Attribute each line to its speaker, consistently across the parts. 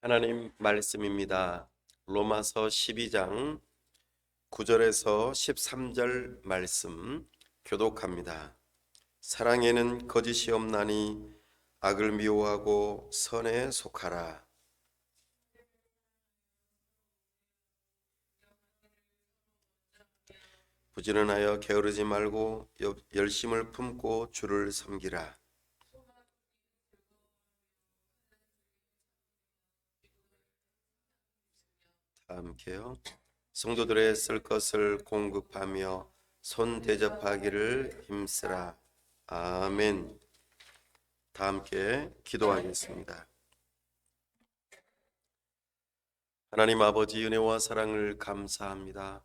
Speaker 1: 하나님 말씀입니다. 로마서 12장 9절에서 13절 말씀 교독합니다. 사랑에는 거짓이 없나니 악을 미워하고 선에 속하라. 부지런하여 게으르지 말고 열심을 품고 주를 섬기라. 다 함께요. 성도들의 쓸 것을 공급하며 손 대접하기를 힘쓰라. 아멘. 다 함께 기도하겠습니다. 하나님 아버지, 은혜와 사랑을 감사합니다.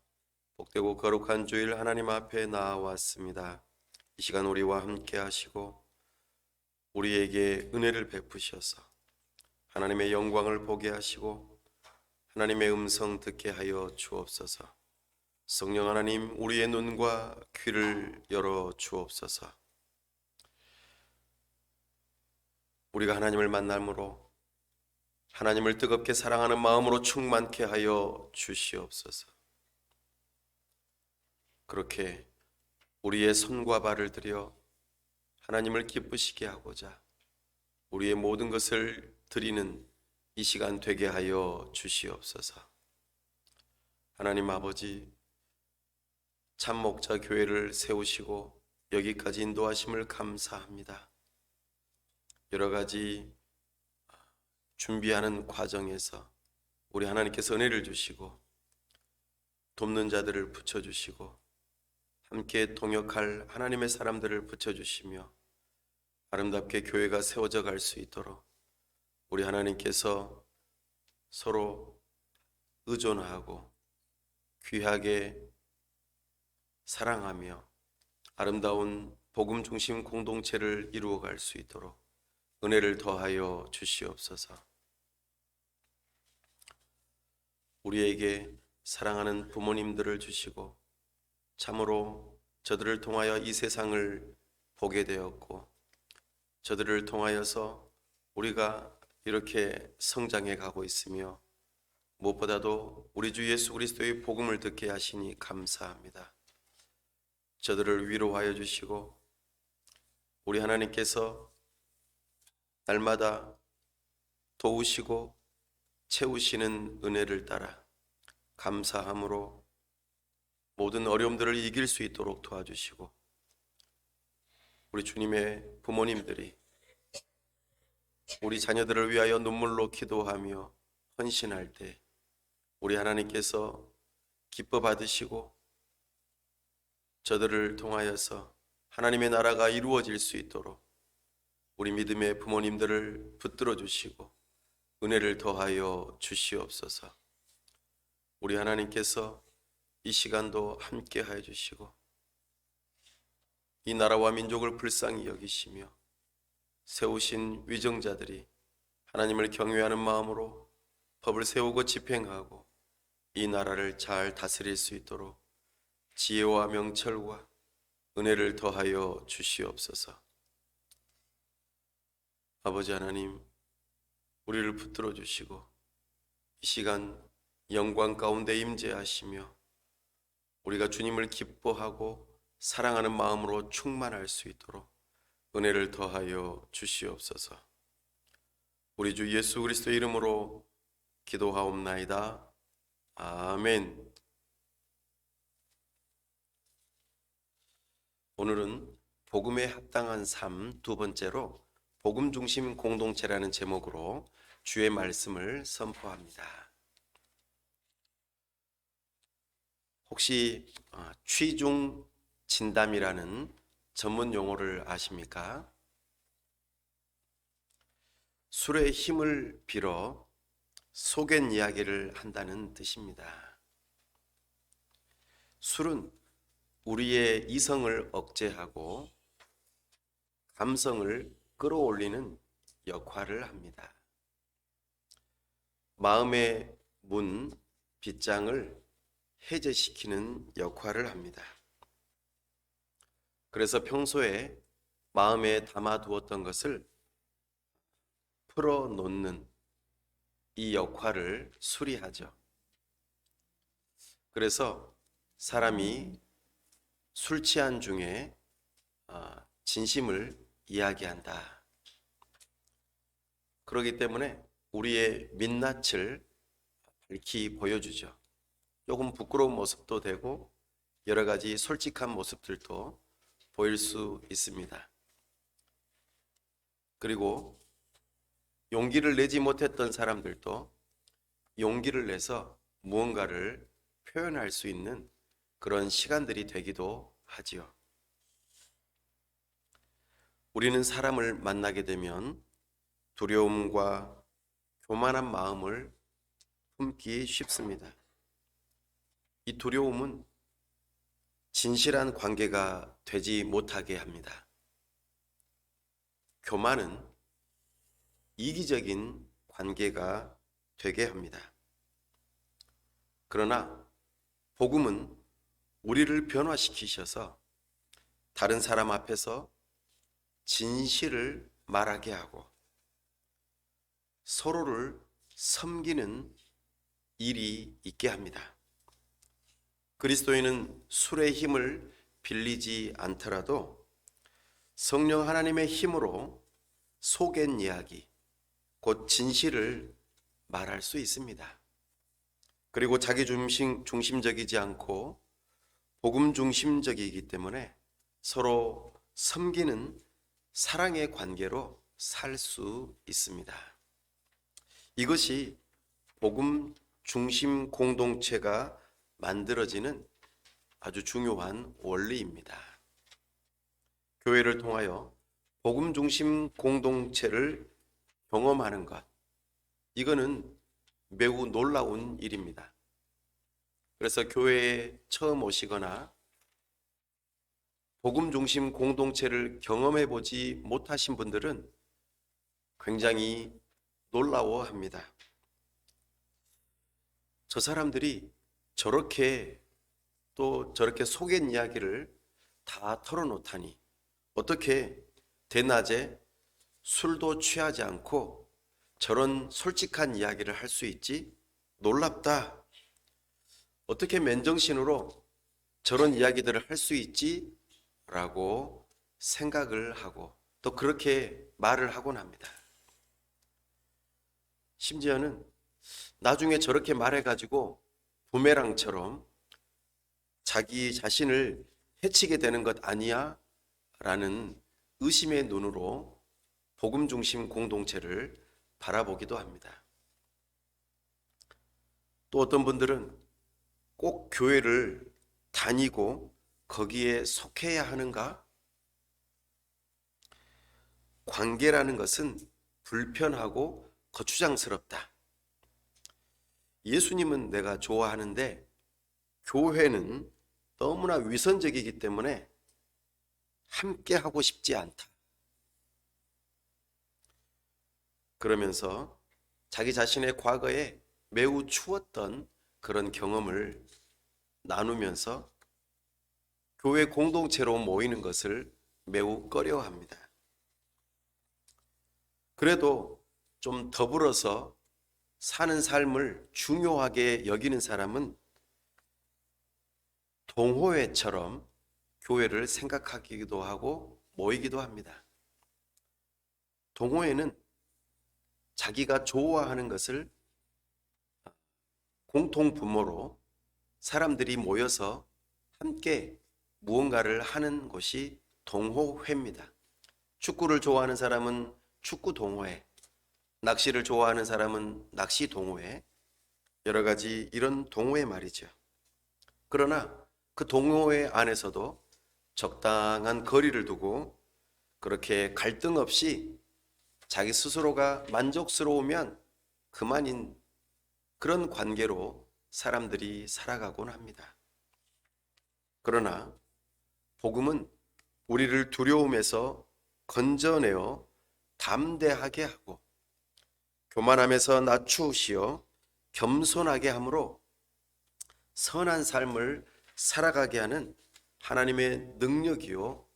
Speaker 1: 복되고 거룩한 주일 하나님 앞에 나왔습니다. 이 시간 우리와 함께 하시고 우리에게 은혜를 베푸셔서 하나님의 영광을 보게 하시고 하나님의 음성 듣게 하여 주옵소서. 성령 하나님, 우리의 눈과 귀를 열어 주옵소서. 우리가 하나님을 만남으로 하나님을 뜨겁게 사랑하는 마음으로 충만케 하여 주시옵소서. 그렇게 우리의 손과 발을 들여 하나님을 기쁘시게 하고자 우리의 모든 것을 드리는 이 시간 되게 하여 주시옵소서. 하나님 아버지, 참목자 교회를 세우시고 여기까지 인도하심을 감사합니다. 여러 가지 준비하는 과정에서 우리 하나님께서 은혜를 주시고 돕는 자들을 붙여주시고 함께 동역할 하나님의 사람들을 붙여주시며 아름답게 교회가 세워져 갈 수 있도록 우리 하나님께서 서로 의존하고 귀하게 사랑하며 아름다운 복음 중심 공동체를 이루어 갈 수 있도록 은혜를 더하여 주시옵소서. 우리에게 사랑하는 부모님들을 주시고 참으로 저들을 통하여 이 세상을 보게 되었고 저들을 통하여서 우리가 이렇게 성장해 가고 있으며 무엇보다도 우리 주 예수 그리스도의 복음을 듣게 하시니 감사합니다. 저들을 위로하여 주시고 우리 하나님께서 날마다 도우시고 채우시는 은혜를 따라 감사함으로 모든 어려움들을 이길 수 있도록 도와주시고 우리 주님의 부모님들이 우리 자녀들을 위하여 눈물로 기도하며 헌신할 때 우리 하나님께서 기뻐 받으시고 저들을 통하여서 하나님의 나라가 이루어질 수 있도록 우리 믿음의 부모님들을 붙들어 주시고 은혜를 더하여 주시옵소서. 우리 하나님께서 이 시간도 함께 하여 주시고 이 나라와 민족을 불쌍히 여기시며 세우신 위정자들이 하나님을 경외하는 마음으로 법을 세우고 집행하고 이 나라를 잘 다스릴 수 있도록 지혜와 명철과 은혜를 더하여 주시옵소서. 아버지 하나님, 우리를 붙들어 주시고 이 시간 영광 가운데 임재하시며 우리가 주님을 기뻐하고 사랑하는 마음으로 충만할 수 있도록 은혜를 더하여 주시옵소서. 우리 주 예수 그리스도의 이름으로 기도하옵나이다. 아멘. 오늘은 복음에 합당한 삶 두 번째로 복음 중심 공동체라는 제목으로 주의 말씀을 선포합니다. 혹시 취중 진담이라는 전문 용어를 아십니까? 술의 힘을 빌어 속엔 이야기를 한다는 뜻입니다. 술은 우리의 이성을 억제하고 감성을 끌어올리는 역할을 합니다. 마음의 문, 빗장을 해제시키는 역할을 합니다. 그래서 평소에 마음에 담아두었던 것을 풀어놓는 이 역할을 수리하죠. 그래서 사람이 술 취한 중에 진심을 이야기한다. 그렇기 때문에 우리의 민낯을 밝히 보여주죠. 조금 부끄러운 모습도 되고 여러 가지 솔직한 모습들도 보일 수 있습니다. 그리고 용기를 내지 못했던 사람들도 용기를 내서 무언가를 표현할 수 있는 그런 시간들이 되기도 하지요. 우리는 사람을 만나게 되면 두려움과 교만한 마음을 품기 쉽습니다. 이 두려움은 진실한 관계가 되지 못하게 합니다. 교만은 이기적인 관계가 되게 합니다. 그러나 복음은 우리를 변화시키셔서 다른 사람 앞에서 진실을 말하게 하고 서로를 섬기는 일이 있게 합니다. 그리스도인은 술의 힘을 빌리지 않더라도 성령 하나님의 힘으로 속엔 이야기, 곧 진실을 말할 수 있습니다. 그리고 자기 중심적이지 않고 복음 중심적이기 때문에 서로 섬기는 사랑의 관계로 살 수 있습니다. 이것이 복음 중심 공동체가 만들어지는 아주 중요한 원리입니다. 교회를 통하여 복음 중심 공동체를 경험하는 것, 이거는 매우 놀라운 일입니다. 그래서 교회에 처음 오시거나 복음 중심 공동체를 경험해 보지 못하신 분들은 굉장히 놀라워합니다. 저 사람들이 저렇게 또 저렇게 속인 이야기를 다 털어놓다니 어떻게 대낮에 술도 취하지 않고 저런 솔직한 이야기를 할 수 있지? 놀랍다. 어떻게 맨정신으로 저런 이야기들을 할 수 있지? 라고 생각을 하고 또 그렇게 말을 하곤 합니다. 심지어는 나중에 저렇게 말해가지고 부메랑처럼 자기 자신을 해치게 되는 것 아니야? 라는 의심의 눈으로 복음 중심 공동체를 바라보기도 합니다. 또 어떤 분들은 꼭 교회를 다니고 거기에 속해야 하는가? 관계라는 것은 불편하고 거추장스럽다. 예수님은 내가 좋아하는데 교회는 너무나 위선적이기 때문에 함께 하고 싶지 않다. 그러면서 자기 자신의 과거에 매우 추웠던 그런 경험을 나누면서 교회 공동체로 모이는 것을 매우 꺼려합니다. 그래도 좀 더불어서 사는 삶을 중요하게 여기는 사람은 동호회처럼 교회를 생각하기도 하고 모이기도 합니다. 동호회는 자기가 좋아하는 것을 공통 분모로 사람들이 모여서 함께 무언가를 하는 곳이 동호회입니다. 축구를 좋아하는 사람은 축구 동호회, 낚시를 좋아하는 사람은 낚시 동호회, 여러 가지 이런 동호회 말이죠. 그러나 그 동호회 안에서도 적당한 거리를 두고 그렇게 갈등 없이 자기 스스로가 만족스러우면 그만인 그런 관계로 사람들이 살아가곤 합니다. 그러나 복음은 우리를 두려움에서 건져내어 담대하게 하고 교만함에서 낮추시어 겸손하게 함으로 선한 삶을 살아가게 하는 하나님의 능력이요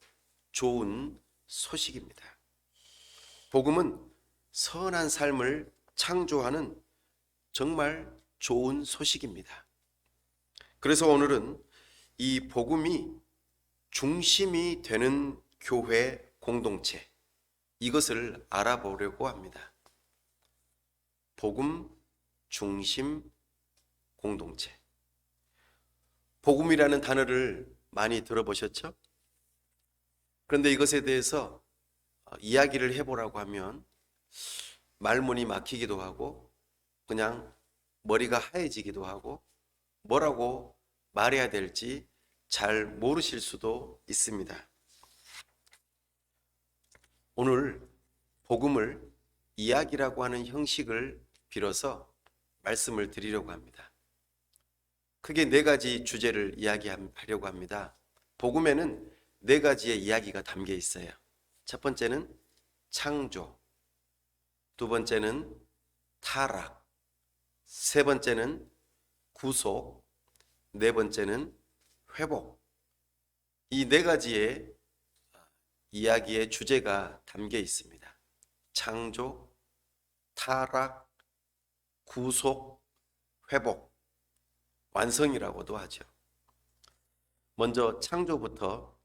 Speaker 1: 좋은 소식입니다. 복음은 선한 삶을 창조하는 정말 좋은 소식입니다. 그래서 오늘은 이 복음이 중심이 되는 교회 공동체, 이것을 알아보려고 합니다. 복음 중심 공동체. 복음이라는 단어를 많이 들어보셨죠? 그런데 이것에 대해서 이야기를 해보라고 하면 말문이 막히기도 하고 그냥 머리가 하얘지기도 하고 뭐라고 말해야 될지 잘 모르실 수도 있습니다. 오늘 복음을 이야기라고 하는 형식을 빌어서 말씀을 드리려고 합니다. 크게 네 가지 주제를 이야기하려고 합니다. 복음에는 네 가지의 이야기가 담겨 있어요. 첫 번째는 창조, 두 번째는 타락, 세 번째는 구속, 네 번째는 회복. 이 네 가지의 이야기의 주제가 담겨 있습니다. 창조, 타락, 구속, 회복, 완성이라고도 하죠. 먼저 창조부터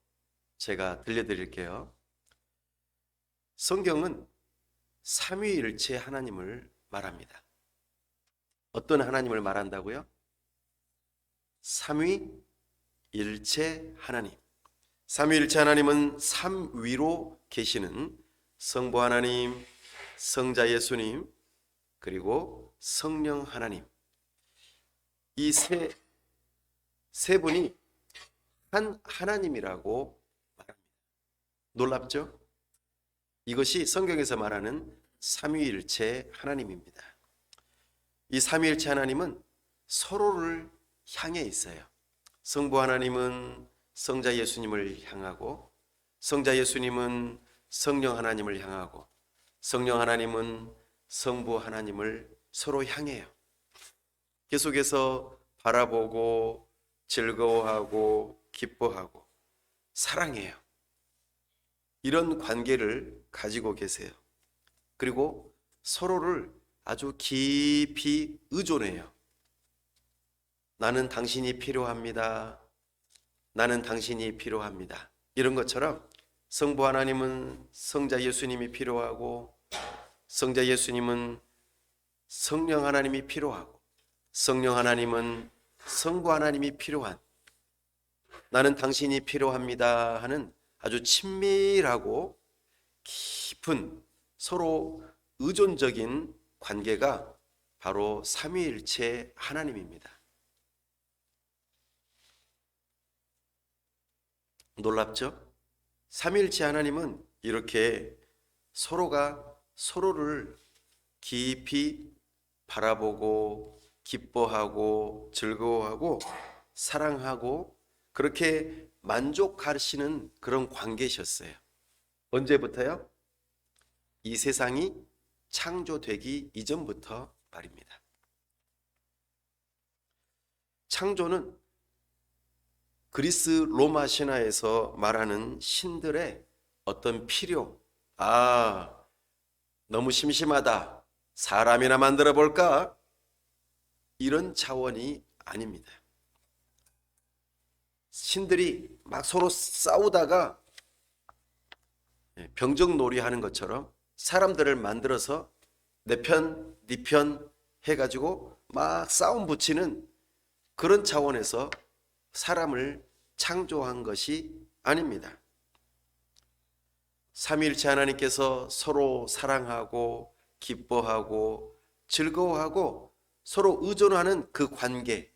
Speaker 1: 제가 들려드릴게요. 성경은 삼위일체 하나님을 말합니다. 어떤 하나님을 말한다고요? 삼위일체 하나님. 삼위일체 하나님은 삼위로 계시는 성부 하나님, 성자 예수님, 그리고 성령 하나님. 이 세 분이 한 하나님이라고 말합니다. 놀랍죠? 이것이 성경에서 말하는 삼위일체 하나님입니다. 이 삼위일체 하나님은 서로를 향해 있어요. 성부 하나님은 성자 예수님을 향하고, 성자 예수님은 성령 하나님을 향하고, 성령 하나님은 성부 하나님을 서로 향해요. 계속해서 바라보고 즐거워하고 기뻐하고 사랑해요. 이런 관계를 가지고 계세요. 그리고 서로를 아주 깊이 의존해요. 나는 당신이 필요합니다. 나는 당신이 필요합니다. 이런 것처럼 성부 하나님은 성자 예수님이 필요하고, 성자 예수님은 성령 하나님이 필요하고, 성령 하나님은 성부 하나님이 필요한, 나는 당신이 필요합니다 하는 아주 친밀하고 깊은 서로 의존적인 관계가 바로 삼위일체 하나님입니다. 놀랍죠? 삼위일체 하나님은 이렇게 서로가 서로를 깊이 바라보고 기뻐하고 즐거워하고 사랑하고 그렇게 만족하시는 그런 관계셨어요. 언제부터요? 이 세상이 창조되기 이전부터 말입니다. 창조는 그리스 로마 신화에서 말하는 신들의 어떤 필요, 너무 심심하다, 사람이나 만들어 볼까? 이런 차원이 아닙니다. 신들이 막 서로 싸우다가 병정놀이 하는 것처럼 사람들을 만들어서 내 편, 네 편 해가지고 막 싸움 붙이는 그런 차원에서 사람을 창조한 것이 아닙니다. 삼위일체 하나님께서 서로 사랑하고 기뻐하고 즐거워하고 서로 의존하는 그 관계,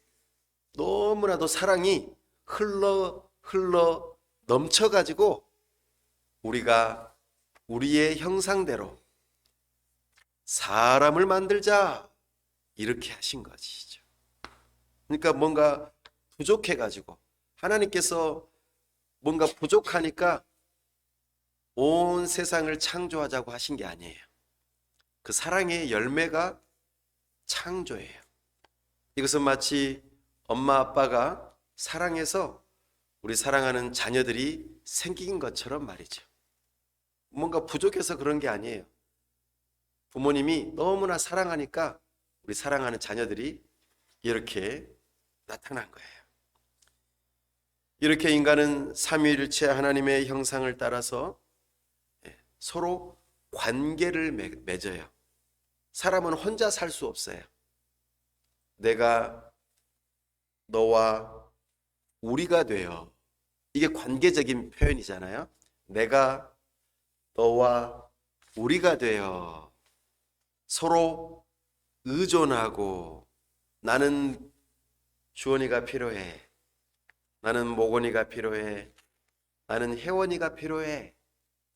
Speaker 1: 너무나도 사랑이 흘러 넘쳐가지고 우리가 우리의 형상대로 사람을 만들자 이렇게 하신 것이죠. 그러니까 뭔가 부족해가지고 하나님께서 뭔가 부족하니까 온 세상을 창조하자고 하신 게 아니에요. 그 사랑의 열매가 창조예요. 이것은 마치 엄마 아빠가 사랑해서 우리 사랑하는 자녀들이 생긴 것처럼 말이죠. 뭔가 부족해서 그런 게 아니에요. 부모님이 너무나 사랑하니까 우리 사랑하는 자녀들이 이렇게 나타난 거예요. 이렇게 인간은 삼위일체 하나님의 형상을 따라서 서로 관계를 맺어요. 사람은 혼자 살 수 없어요. 내가 너와 우리가 되어, 이게 관계적인 표현이잖아요. 내가 너와 우리가 되어 서로 의존하고, 나는 주원이가 필요해, 나는 모건이가 필요해, 나는 혜원이가 필요해,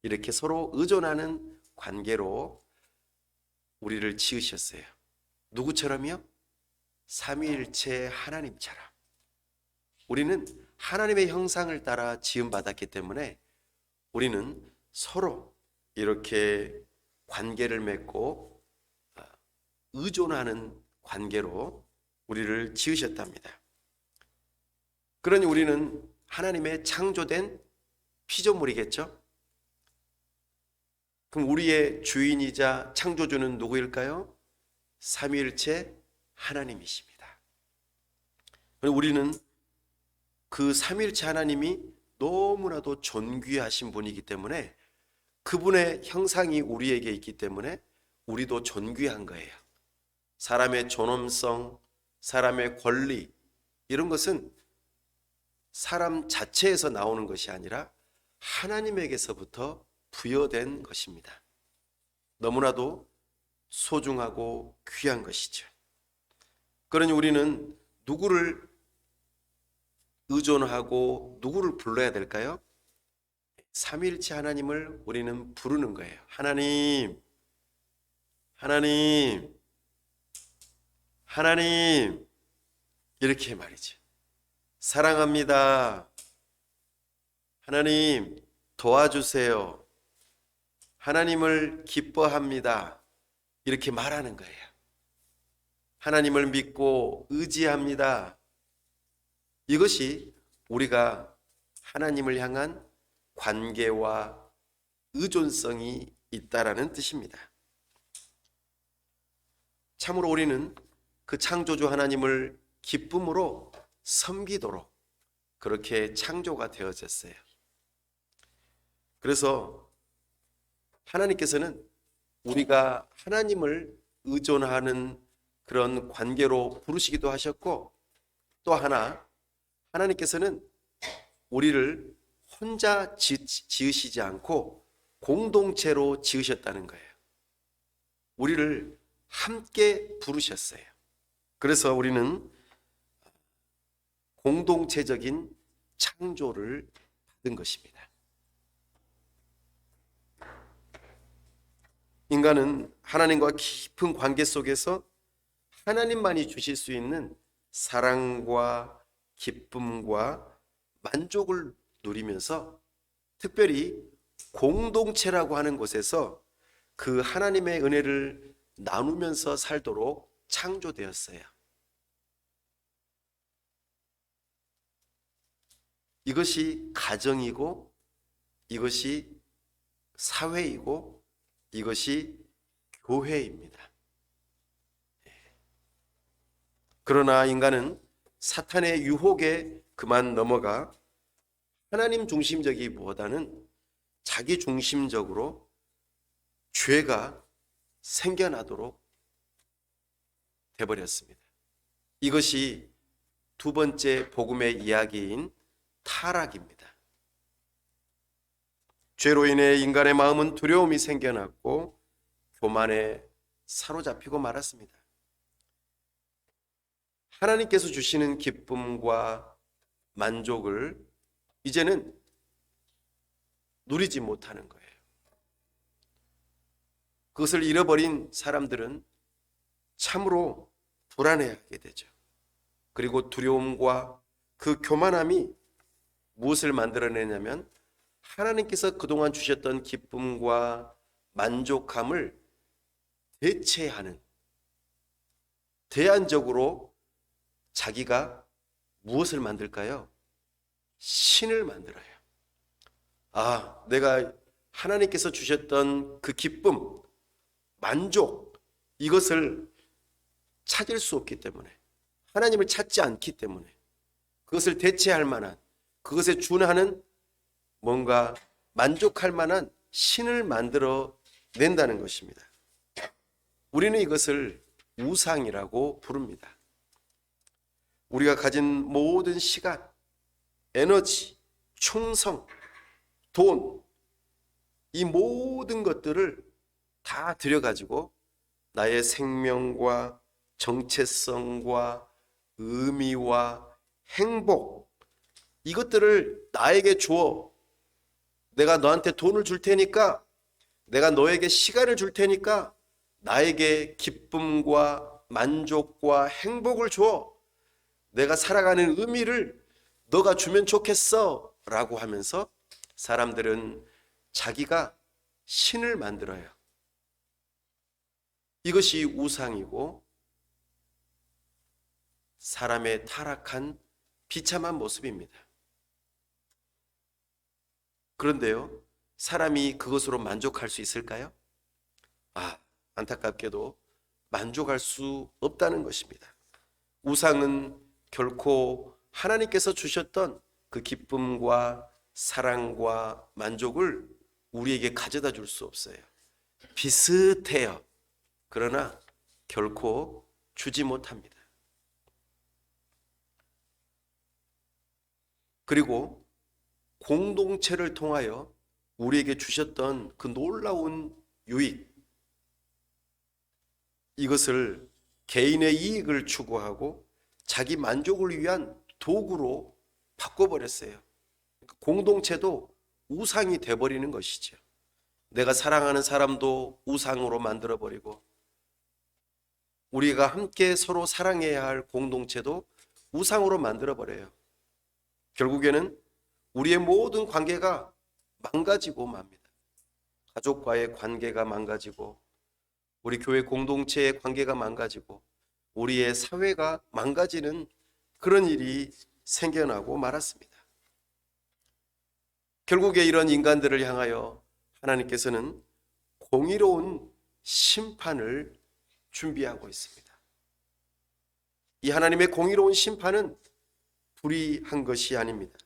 Speaker 1: 이렇게 서로 의존하는 관계로 우리를 지으셨어요. 누구처럼요? 삼위일체 하나님처럼. 우리는 하나님의 형상을 따라 지음받았기 때문에 우리는 서로 이렇게 관계를 맺고 의존하는 관계로 우리를 지으셨답니다. 그러니 우리는 하나님의 창조된 피조물이겠죠? 그럼 우리의 주인이자 창조주는 누구일까요? 삼위일체 하나님이십니다. 우리는 그 삼위일체 하나님이 너무나도 존귀하신 분이기 때문에, 그분의 형상이 우리에게 있기 때문에 우리도 존귀한 거예요. 사람의 존엄성, 사람의 권리, 이런 것은 사람 자체에서 나오는 것이 아니라 하나님에게서부터 부여된 것입니다. 너무나도 소중하고 귀한 것이죠. 그러니 우리는 누구를 의존하고 누구를 불러야 될까요? 삼위일체 하나님을 우리는 부르는 거예요. 하나님, 하나님, 하나님, 이렇게 말이죠. 사랑합니다. 하나님, 도와주세요. 하나님을 기뻐합니다. 이렇게 말하는 거예요. 하나님을 믿고 의지합니다. 이것이 우리가 하나님을 향한 관계와 의존성이 있다라는 뜻입니다. 참으로 우리는 그 창조주 하나님을 기쁨으로 섬기도록 그렇게 창조가 되어졌어요. 그래서 하나님께서는 우리가 하나님을 의존하는 그런 관계로 부르시기도 하셨고, 또 하나 하나님께서는 우리를 혼자 지으시지 않고 공동체로 지으셨다는 거예요. 우리를 함께 부르셨어요. 그래서 우리는 공동체적인 창조를 받은 것입니다. 인간은 하나님과 깊은 관계 속에서 하나님만이 주실 수 있는 사랑과 기쁨과 만족을 누리면서, 특별히 공동체라고 하는 곳에서 그 하나님의 은혜를 나누면서 살도록 창조되었어요. 이것이 가정이고, 이것이 사회이고, 이것이 교회입니다. 그러나 인간은 사탄의 유혹에 그만 넘어가 하나님 중심적이보다는 자기 중심적으로 죄가 생겨나도록 돼버렸습니다. 이것이 두 번째 복음의 이야기인 타락입니다. 죄로 인해 인간의 마음은 두려움이 생겨났고 교만에 사로잡히고 말았습니다. 하나님께서 주시는 기쁨과 만족을 이제는 누리지 못하는 거예요. 그것을 잃어버린 사람들은 참으로 불안해하게 되죠. 그리고 두려움과 그 교만함이 무엇을 만들어내냐면, 하나님께서 그동안 주셨던 기쁨과 만족함을 대체하는, 대안적으로 자기가 무엇을 만들까요? 신을 만들어요. 아, 내가 하나님께서 주셨던 그 기쁨, 만족, 이것을 찾을 수 없기 때문에, 하나님을 찾지 않기 때문에, 그것을 대체할 만한, 그것에 준하는 뭔가 만족할 만한 신을 만들어 낸다는 것입니다. 우리는 이것을 우상이라고 부릅니다. 우리가 가진 모든 시간, 에너지, 충성, 돈, 이 모든 것들을 다 들여가지고 나의 생명과 정체성과 의미와 행복, 이것들을 나에게 주어. 내가 너한테 돈을 줄 테니까, 내가 너에게 시간을 줄 테니까 나에게 기쁨과 만족과 행복을 줘. 내가 살아가는 의미를 너가 주면 좋겠어 라고 하면서 사람들은 자기가 신을 만들어요. 이것이 우상이고 사람의 타락한 비참한 모습입니다. 그런데요, 사람이 그것으로 만족할 수 있을까요? 안타깝게도 만족할 수 없다는 것입니다. 우상은 결코 하나님께서 주셨던 그 기쁨과 사랑과 만족을 우리에게 가져다 줄 수 없어요. 비슷해요. 그러나 결코 주지 못합니다. 그리고 공동체를 통하여 우리에게 주셨던 그 놀라운 유익, 이것을 개인의 이익을 추구하고 자기 만족을 위한 도구로 바꿔버렸어요. 공동체도 우상이 돼버리는 것이죠. 내가 사랑하는 사람도 우상으로 만들어버리고, 우리가 함께 서로 사랑해야 할 공동체도 우상으로 만들어버려요. 결국에는 우리의 모든 관계가 망가지고 맙니다. 가족과의 관계가 망가지고, 우리 교회 공동체의 관계가 망가지고, 우리의 사회가 망가지는 그런 일이 생겨나고 말았습니다. 결국에 이런 인간들을 향하여 하나님께서는 공의로운 심판을 준비하고 있습니다. 이 하나님의 공의로운 심판은 불의한 것이 아닙니다.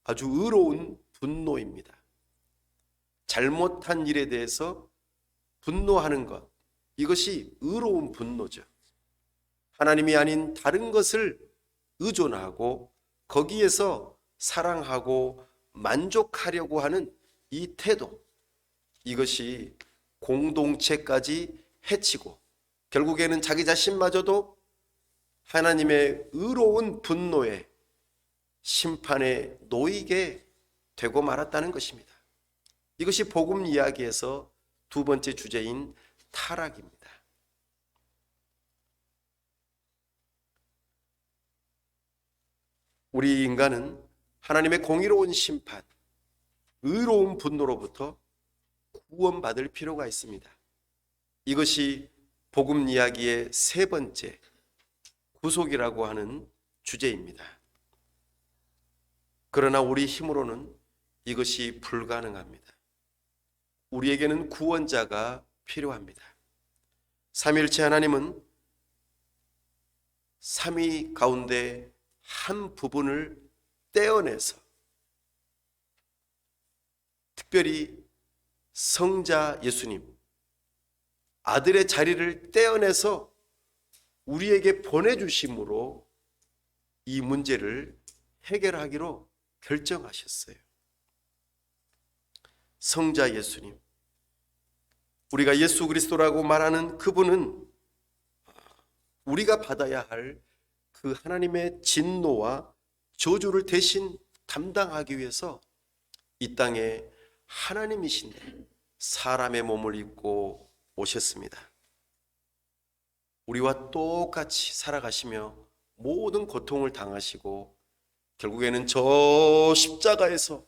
Speaker 1: 아주 의로운 분노입니다. 잘못한 일에 대해서 분노하는 것, 이것이 의로운 분노죠. 하나님이 아닌 다른 것을 의존하고 거기에서 사랑하고 만족하려고 하는 이 태도, 이것이 공동체까지 해치고 결국에는 자기 자신마저도 하나님의 의로운 분노에 심판에 놓이게 되고 말았다는 것입니다. 이것이 복음 이야기에서 두 번째 주제인 타락입니다. 우리 인간은 하나님의 공의로운 심판, 의로운 분노로부터 구원받을 필요가 있습니다. 이것이 복음 이야기의 세 번째 구속이라고 하는 주제입니다. 그러나 우리 힘으로는 이것이 불가능합니다. 우리에게는 구원자가 필요합니다. 삼위일체 하나님은 삼위 가운데 한 부분을 떼어내서 특별히 성자 예수님, 아들의 자리를 떼어내서 우리에게 보내주심으로 이 문제를 해결하기로 결정하셨어요. 성자 예수님, 우리가 예수 그리스도라고 말하는 그분은 우리가 받아야 할 그 하나님의 진노와 저주를 대신 감당하기 위해서 이 땅에 하나님이신데 사람의 몸을 입고 오셨습니다. 우리와 똑같이 살아가시며 모든 고통을 당하시고 결국에는 저 십자가에서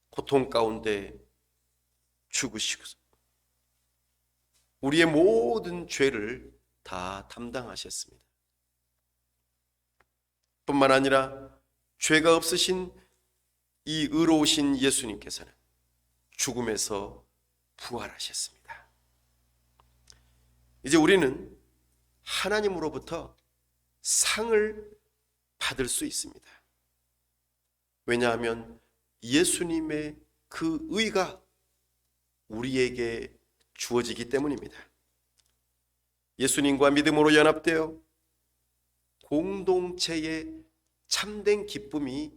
Speaker 1: 고통 가운데 죽으시고 우리의 모든 죄를 다 담당하셨습니다. 뿐만 아니라 죄가 없으신 이 의로우신 예수님께서는 죽음에서 부활하셨습니다. 이제 우리는 하나님으로부터 상을 받을 수 있습니다. 왜냐하면 예수님의 그 의가 우리에게 주어지기 때문입니다. 예수님과 믿음으로 연합되어 공동체의 참된 기쁨이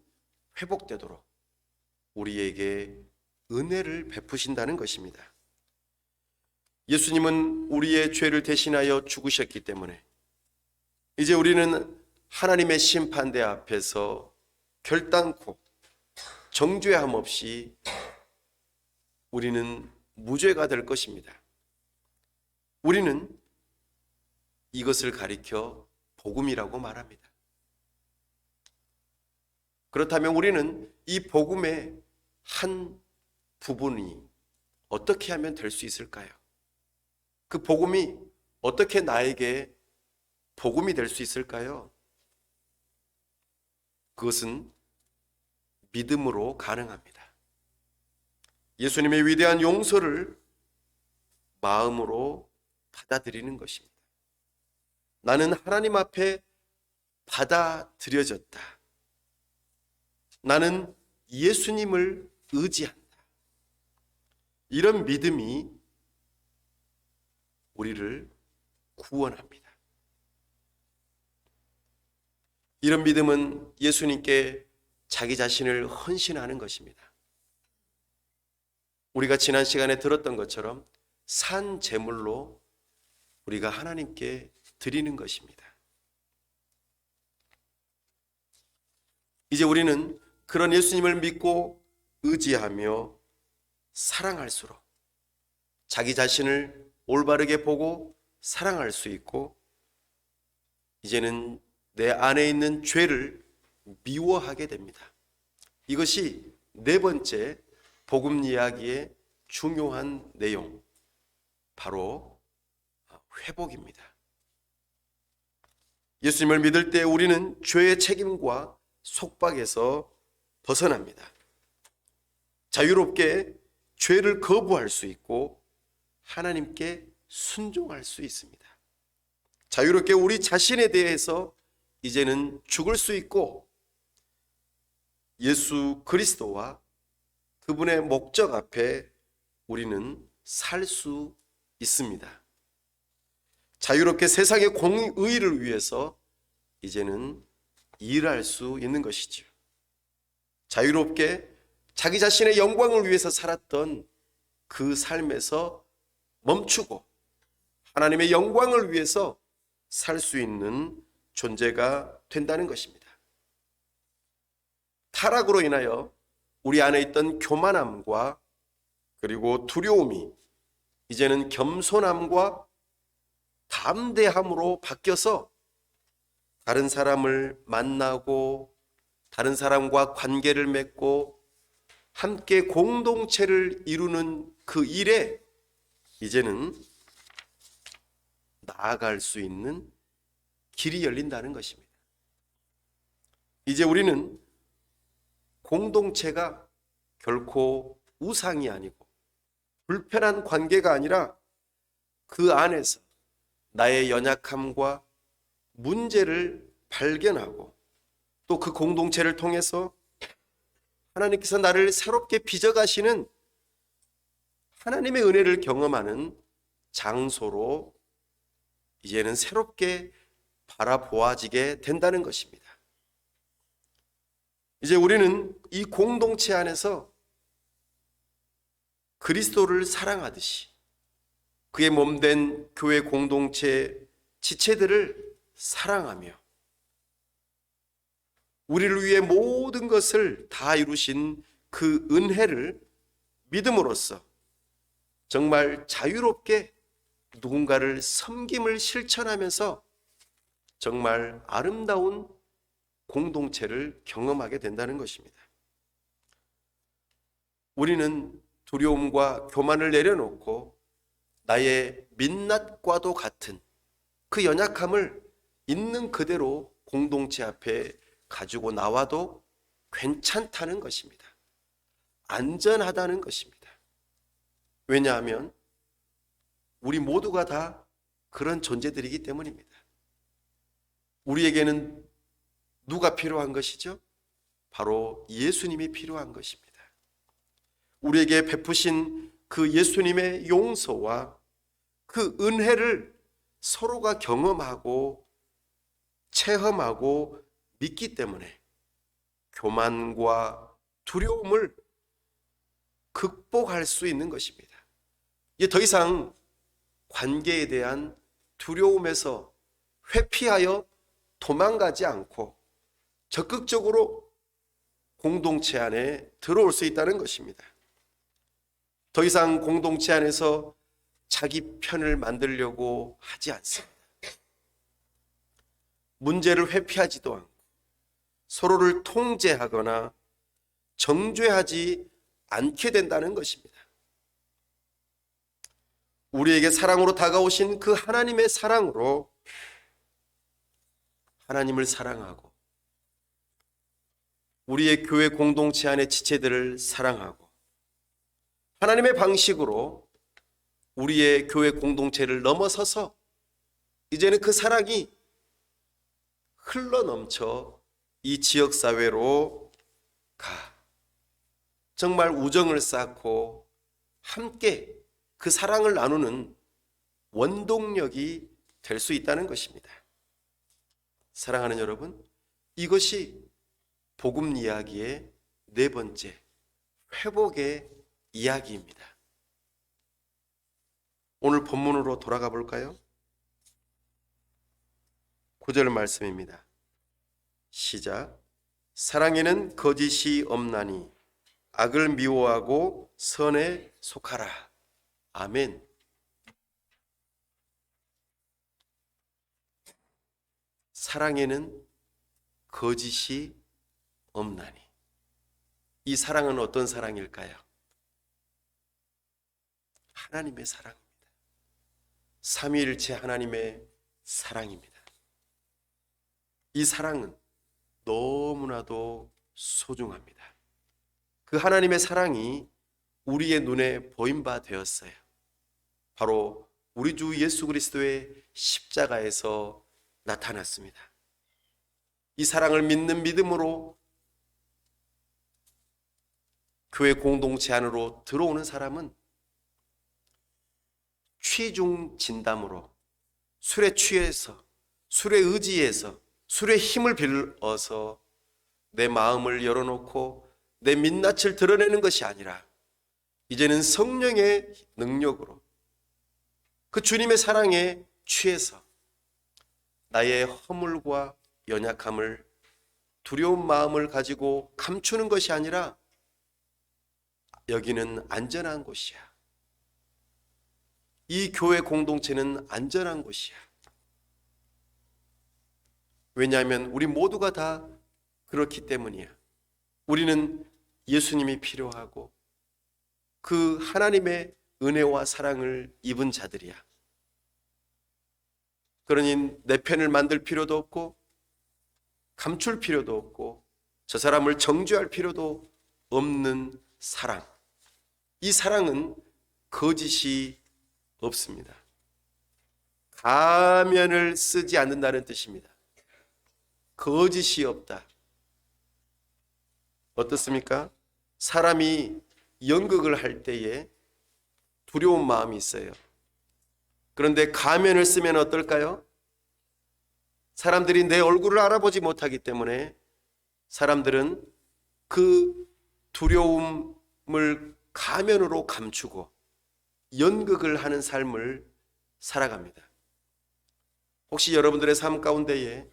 Speaker 1: 회복되도록 우리에게 은혜를 베푸신다는 것입니다. 예수님은 우리의 죄를 대신하여 죽으셨기 때문에 이제 우리는 하나님의 심판대 앞에서 결단코 정죄함 없이 우리는 무죄가 될 것입니다. 우리는 이것을 가리켜 복음이라고 말합니다. 그렇다면 우리는 이 복음의 한 부분이 어떻게 하면 될 수 있을까요? 그 복음이 어떻게 나에게 복음이 될 수 있을까요? 그것은 믿음으로 가능합니다. 예수님의 위대한 용서를 마음으로 받아들이는 것입니다. 나는 하나님 앞에 받아들여졌다. 나는 예수님을 의지한다. 이런 믿음이 우리를 구원합니다. 이런 믿음은 예수님께 자기 자신을 헌신하는 것입니다. 우리가 지난 시간에 들었던 것처럼 산 제물로 우리가 하나님께 드리는 것입니다. 이제 우리는 그런 예수님을 믿고 의지하며 사랑할수록 자기 자신을 올바르게 보고 사랑할 수 있고 이제는 내 안에 있는 죄를 미워하게 됩니다. 이것이 네 번째 복음 이야기의 중요한 내용, 바로 회복입니다. 예수님을 믿을 때 우리는 죄의 책임과 속박에서 벗어납니다. 자유롭게 죄를 거부할 수 있고 하나님께 순종할 수 있습니다. 자유롭게 우리 자신에 대해서 이제는 죽을 수 있고 예수 그리스도와 그분의 목적 앞에 우리는 살 수 있습니다. 자유롭게 세상의 공의를 위해서 이제는 일할 수 있는 것이지요. 자유롭게 자기 자신의 영광을 위해서 살았던 그 삶에서 멈추고 하나님의 영광을 위해서 살 수 있는 존재가 된다는 것입니다. 타락으로 인하여 우리 안에 있던 교만함과 그리고 두려움이 이제는 겸손함과 담대함으로 바뀌어서 다른 사람을 만나고 다른 사람과 관계를 맺고 함께 공동체를 이루는 그 일에 이제는 나아갈 수 있는 길이 열린다는 것입니다. 이제 우리는 공동체가 결코 우상이 아니고 불편한 관계가 아니라 그 안에서 나의 연약함과 문제를 발견하고 또 그 공동체를 통해서 하나님께서 나를 새롭게 빚어가시는 하나님의 은혜를 경험하는 장소로 이제는 새롭게 바라보아지게 된다는 것입니다. 이제 우리는 이 공동체 안에서 그리스도를 사랑하듯이 그의 몸된 교회 공동체 지체들을 사랑하며 우리를 위해 모든 것을 다 이루신 그 은혜를 믿음으로써 정말 자유롭게 누군가를 섬김을 실천하면서 정말 아름다운 공동체를 경험하게 된다는 것입니다. 우리는 두려움과 교만을 내려놓고 나의 민낯과도 같은 그 연약함을 있는 그대로 공동체 앞에 가지고 나와도 괜찮다는 것입니다. 안전하다는 것입니다. 왜냐하면 우리 모두가 다 그런 존재들이기 때문입니다. 우리에게는 누가 필요한 것이죠? 바로 예수님이 필요한 것입니다. 우리에게 베푸신 그 예수님의 용서와 그 은혜를 서로가 경험하고 체험하고 믿기 때문에 교만과 두려움을 극복할 수 있는 것입니다. 이제 더 이상 관계에 대한 두려움에서 회피하여 도망가지 않고 적극적으로 공동체 안에 들어올 수 있다는 것입니다. 더 이상 공동체 안에서 자기 편을 만들려고 하지 않습니다. 문제를 회피하지도 않고 서로를 통제하거나 정죄하지 않게 된다는 것입니다. 우리에게 사랑으로 다가오신 그 하나님의 사랑으로 하나님을 사랑하고 우리의 교회 공동체 안의 지체들을 사랑하고 하나님의 방식으로 우리의 교회 공동체를 넘어서서 이제는 그 사랑이 흘러넘쳐 이 지역사회로 가 정말 우정을 쌓고 함께 그 사랑을 나누는 원동력이 될 수 있다는 것입니다. 사랑하는 여러분, 이것이 복음 이야기의 네 번째 회복의 이야기입니다. 오늘 본문으로 돌아가 볼까요? 9절 말씀입니다. 시작. 사랑에는 거짓이 없나니 악을 미워하고 선에 속하라. 아멘. 사랑에는 거짓이 없나니. 이 사랑은 어떤 사랑일까요? 하나님의 사랑입니다. 삼위일체 하나님의 사랑입니다. 이 사랑은 너무나도 소중합니다. 그 하나님의 사랑이 우리의 눈에 보인 바 되었어요. 바로 우리 주 예수 그리스도의 십자가에서 나타났습니다. 이 사랑을 믿는 믿음으로 교회 공동체 안으로 들어오는 사람은 취중 진담으로 술에 취해서 술에 의지해서 술의 힘을 빌어서 내 마음을 열어놓고 내 민낯을 드러내는 것이 아니라 이제는 성령의 능력으로 그 주님의 사랑에 취해서 나의 허물과 연약함을 두려운 마음을 가지고 감추는 것이 아니라 여기는 안전한 곳이야. 이 교회 공동체는 안전한 곳이야. 왜냐하면 우리 모두가 다 그렇기 때문이야. 우리는 예수님이 필요하고 그 하나님의 은혜와 사랑을 입은 자들이야. 그러니 내 편을 만들 필요도 없고 감출 필요도 없고 저 사람을 정죄할 필요도 없는 사랑. 이 사랑은 거짓이 없습니다. 가면을 쓰지 않는다는 뜻입니다. 거짓이 없다. 어떻습니까? 사람이 연극을 할 때에 두려운 마음이 있어요. 그런데 가면을 쓰면 어떨까요? 사람들이 내 얼굴을 알아보지 못하기 때문에 사람들은 그 두려움을 가면으로 감추고 연극을 하는 삶을 살아갑니다. 혹시 여러분들의 삶 가운데에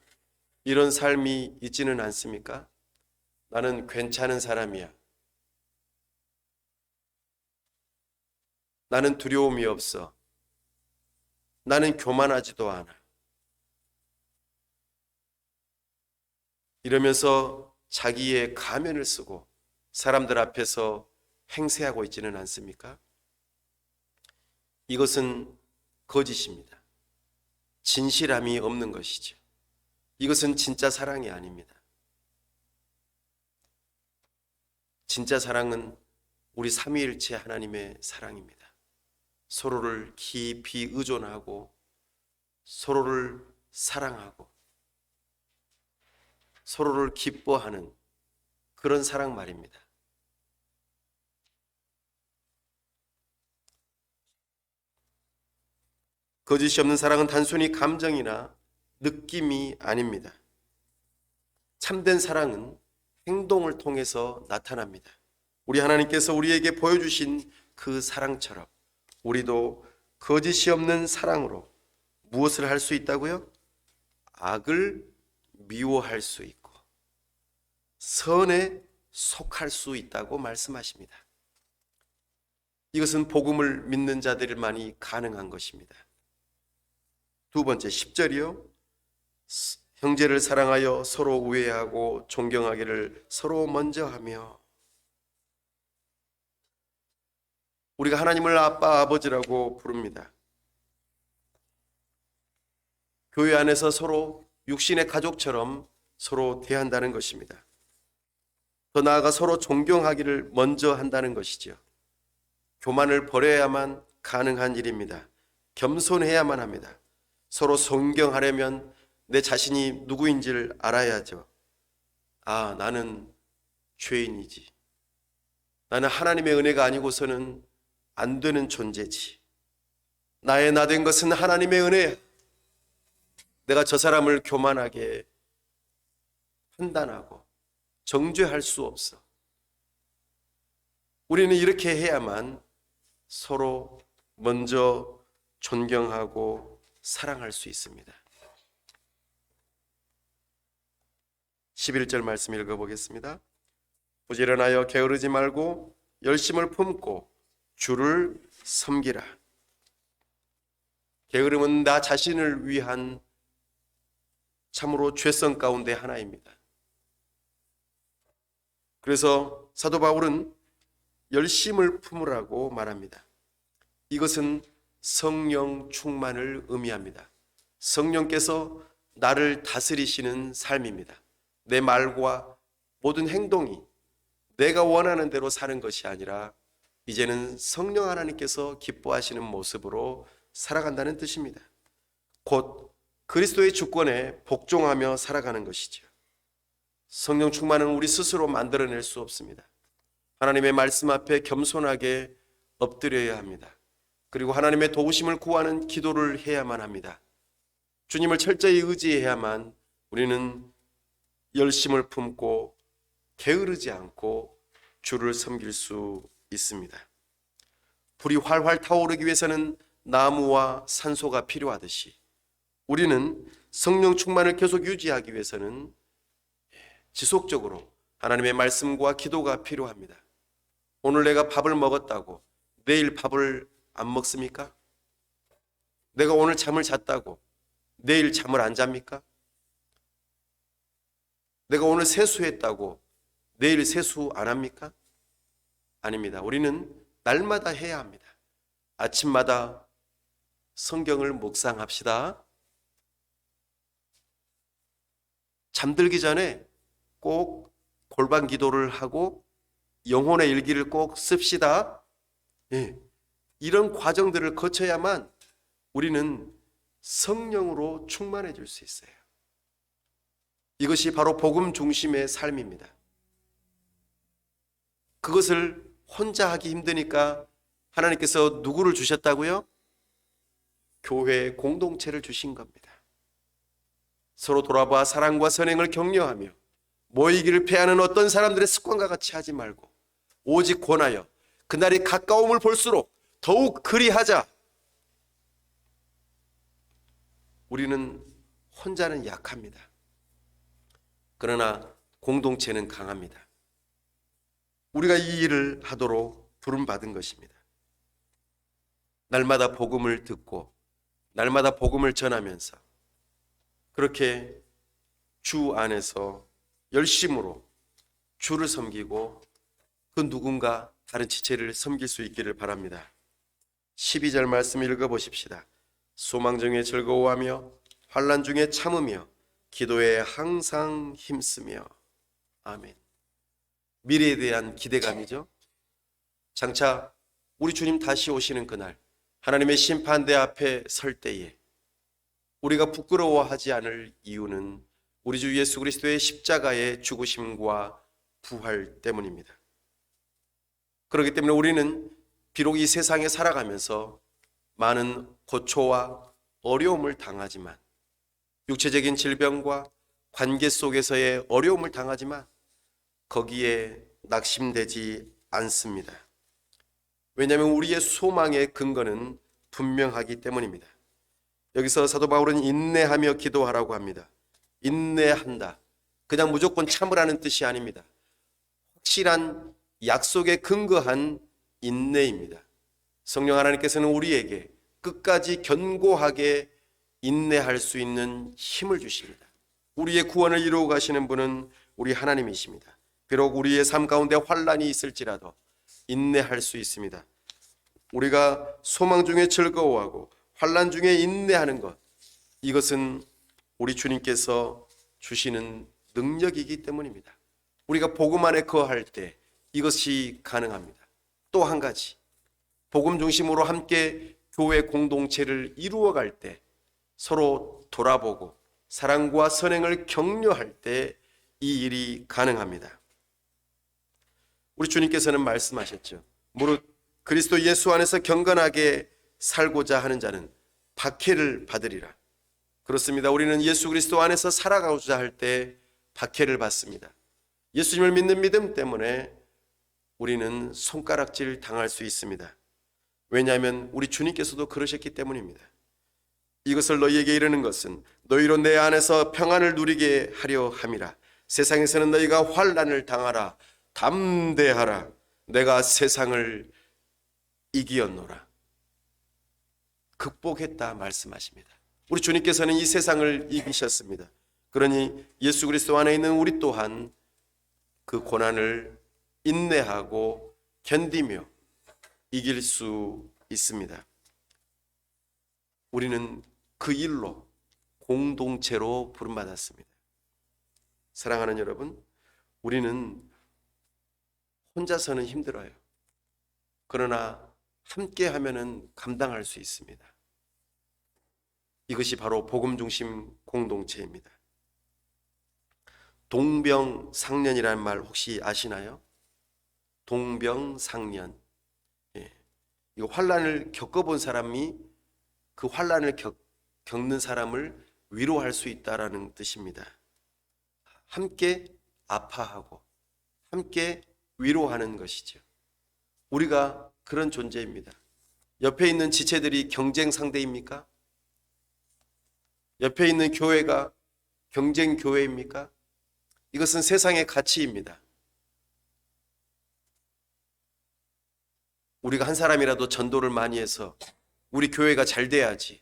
Speaker 1: 이런 삶이 있지는 않습니까? 나는 괜찮은 사람이야. 나는 두려움이 없어. 나는 교만하지도 않아. 이러면서 자기의 가면을 쓰고 사람들 앞에서 행세하고 있지는 않습니까? 이것은 거짓입니다. 진실함이 없는 것이죠. 이것은 진짜 사랑이 아닙니다. 진짜 사랑은 우리 삼위일체 하나님의 사랑입니다. 서로를 깊이 의존하고 서로를 사랑하고 서로를 기뻐하는 그런 사랑 말입니다. 거짓이 없는 사랑은 단순히 감정이나 느낌이 아닙니다. 참된 사랑은 행동을 통해서 나타납니다. 우리 하나님께서 우리에게 보여주신 그 사랑처럼 우리도 거짓이 없는 사랑으로 무엇을 할 수 있다고요? 악을 미워할 수 있고 선에 속할 수 있다고 말씀하십니다. 이것은 복음을 믿는 자들만이 가능한 것입니다. 두 번째 10절이요. 형제를 사랑하여 서로 우애하고 존경하기를 서로 먼저 하며. 우리가 하나님을 아빠, 아버지라고 부릅니다. 교회 안에서 서로 육신의 가족처럼 서로 대한다는 것입니다. 더 나아가 서로 존경하기를 먼저 한다는 것이죠. 교만을 버려야만 가능한 일입니다. 겸손해야만 합니다. 서로 존경하려면 내 자신이 누구인지를 알아야죠. 아, 나는 죄인이지. 나는 하나님의 은혜가 아니고서는 안 되는 존재지. 나의 나 된 것은 하나님의 은혜야. 내가 저 사람을 교만하게 판단하고 정죄할 수 없어. 우리는 이렇게 해야만 서로 먼저 존경하고 사랑할 수 있습니다. 11절 말씀 읽어보겠습니다. 부지런하여 게으르지 말고 열심을 품고 주를 섬기라. 게으름은 나 자신을 위한 참으로 죄성 가운데 하나입니다. 그래서 사도 바울은 열심을 품으라고 말합니다. 이것은 성령 충만을 의미합니다. 성령께서 나를 다스리시는 삶입니다. 내 말과 모든 행동이 내가 원하는 대로 사는 것이 아니라 이제는 성령 하나님께서 기뻐하시는 모습으로 살아간다는 뜻입니다. 곧 그리스도의 주권에 복종하며 살아가는 것이죠. 성령 충만은 우리 스스로 만들어낼 수 없습니다. 하나님의 말씀 앞에 겸손하게 엎드려야 합니다. 그리고 하나님의 도우심을 구하는 기도를 해야만 합니다. 주님을 철저히 의지해야만 우리는 열심을 품고 게으르지 않고 주를 섬길 수 있습니다. 불이 활활 타오르기 위해서는 나무와 산소가 필요하듯이 우리는 성령 충만을 계속 유지하기 위해서는 지속적으로 하나님의 말씀과 기도가 필요합니다. 오늘 내가 밥을 먹었다고 내일 밥을 안 먹습니까? 내가 오늘 잠을 잤다고 내일 잠을 안 잡니까? 내가 오늘 세수했다고 내일 세수 안 합니까? 아닙니다. 우리는 날마다 해야 합니다. 아침마다 성경을 묵상합시다. 잠들기 전에 꼭 골방 기도를 하고 영혼의 일기를 꼭 씁시다. 예. 이런 과정들을 거쳐야만 우리는 성령으로 충만해질 수 있어요. 이것이 바로 복음 중심의 삶입니다. 그것을 혼자 하기 힘드니까 하나님께서 누구를 주셨다고요? 교회 공동체를 주신 겁니다. 서로 돌아봐 사랑과 선행을 격려하며 모이기를 패하는 어떤 사람들의 습관과 같이 하지 말고 오직 권하여 그날이 가까움을 볼수록 더욱 그리하자. 우리는 혼자는 약합니다. 그러나 공동체는 강합니다. 우리가 이 일을 하도록 부름받은 것입니다. 날마다 복음을 듣고 날마다 복음을 전하면서 그렇게 주 안에서 열심으로 주를 섬기고 그 누군가 다른 지체를 섬길 수 있기를 바랍니다. 12절 말씀 읽어보십시다. 소망 중에 즐거워하며 환난 중에 참으며 기도에 항상 힘쓰며. 아멘. 미래에 대한 기대감이죠. 장차 우리 주님 다시 오시는 그날 하나님의 심판대 앞에 설 때에 우리가 부끄러워하지 않을 이유는 우리 주 예수 그리스도의 십자가의 죽으심과 부활 때문입니다. 그렇기 때문에 우리는 비록 이 세상에 살아가면서 많은 고초와 어려움을 당하지만, 육체적인 질병과 관계 속에서의 어려움을 당하지만 거기에 낙심되지 않습니다. 왜냐하면 우리의 소망의 근거는 분명하기 때문입니다. 여기서 사도 바울은 인내하며 기도하라고 합니다. 인내한다. 그냥 무조건 참으라는 뜻이 아닙니다. 확실한 약속에 근거한 인내입니다. 성령 하나님께서는 우리에게 끝까지 견고하게 인내할 수 있는 힘을 주십니다. 우리의 구원을 이루어 가시는 분은 우리 하나님이십니다. 비록 우리의 삶 가운데 환난이 있을지라도 인내할 수 있습니다. 우리가 소망 중에 즐거워하고 환난 중에 인내하는 것, 이것은 우리 주님께서 주시는 능력이기 때문입니다. 우리가 복음 안에 거할 때 이것이 가능합니다. 또 한 가지, 복음 중심으로 함께 교회 공동체를 이루어갈 때 서로 돌아보고 사랑과 선행을 격려할 때 이 일이 가능합니다. 우리 주님께서는 말씀하셨죠. 무릇 그리스도 예수 안에서 경건하게 살고자 하는 자는 박해를 받으리라. 그렇습니다. 우리는 예수 그리스도 안에서 살아가고자 할 때 박해를 받습니다. 예수님을 믿는 믿음 때문에 우리는 손가락질 당할 수 있습니다. 왜냐하면 우리 주님께서도 그러셨기 때문입니다. 이것을 너희에게 이르는 것은 너희로 내 안에서 평안을 누리게 하려 함이라. 세상에서는 너희가 환난을 당하라. 담대하라. 내가 세상을 이기었노라. 극복했다 말씀하십니다. 우리 주님께서는 이 세상을 이기셨습니다. 그러니 예수 그리스도 안에 있는 우리 또한 그 고난을 인내하고 견디며 이길 수 있습니다. 우리는 그 일로 공동체로 부름받았습니다. 사랑하는 여러분, 우리는 혼자서는 힘들어요. 그러나 함께 하면은 감당할 수 있습니다. 이것이 바로 복음 중심 공동체입니다. 동병상련이라는 말 혹시 아시나요? 동병상련. 이거 환난을 겪어본 사람이 그 환난을 겪는 사람을 위로할 수 있다라는 뜻입니다. 함께 아파하고 함께 위로하는 것이죠. 우리가 그런 존재입니다. 옆에 있는 지체들이 경쟁 상대입니까? 옆에 있는 교회가 경쟁 교회입니까? 이것은 세상의 가치입니다. 우리가 한 사람이라도 전도를 많이 해서 우리 교회가 잘 돼야지,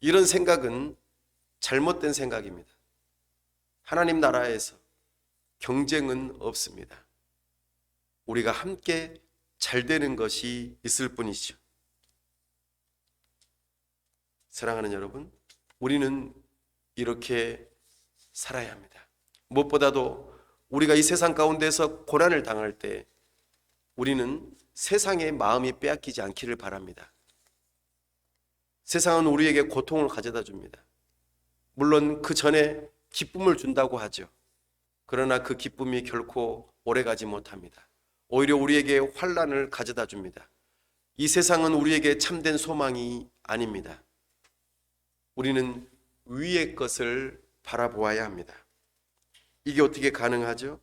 Speaker 1: 이런 생각은 잘못된 생각입니다. 하나님 나라에서 경쟁은 없습니다. 우리가 함께 잘 되는 것이 있을 뿐이죠. 사랑하는 여러분, 우리는 이렇게 살아야 합니다. 무엇보다도 우리가 이 세상 가운데서 고난을 당할 때 우리는 세상의 마음이 빼앗기지 않기를 바랍니다. 세상은 우리에게 고통을 가져다 줍니다. 물론 그 전에 기쁨을 준다고 하죠. 그러나 그 기쁨이 결코 오래가지 못합니다. 오히려 우리에게 환난을 가져다 줍니다. 이 세상은 우리에게 참된 소망이 아닙니다. 우리는 위의 것을 바라보아야 합니다. 이게 어떻게 가능하죠?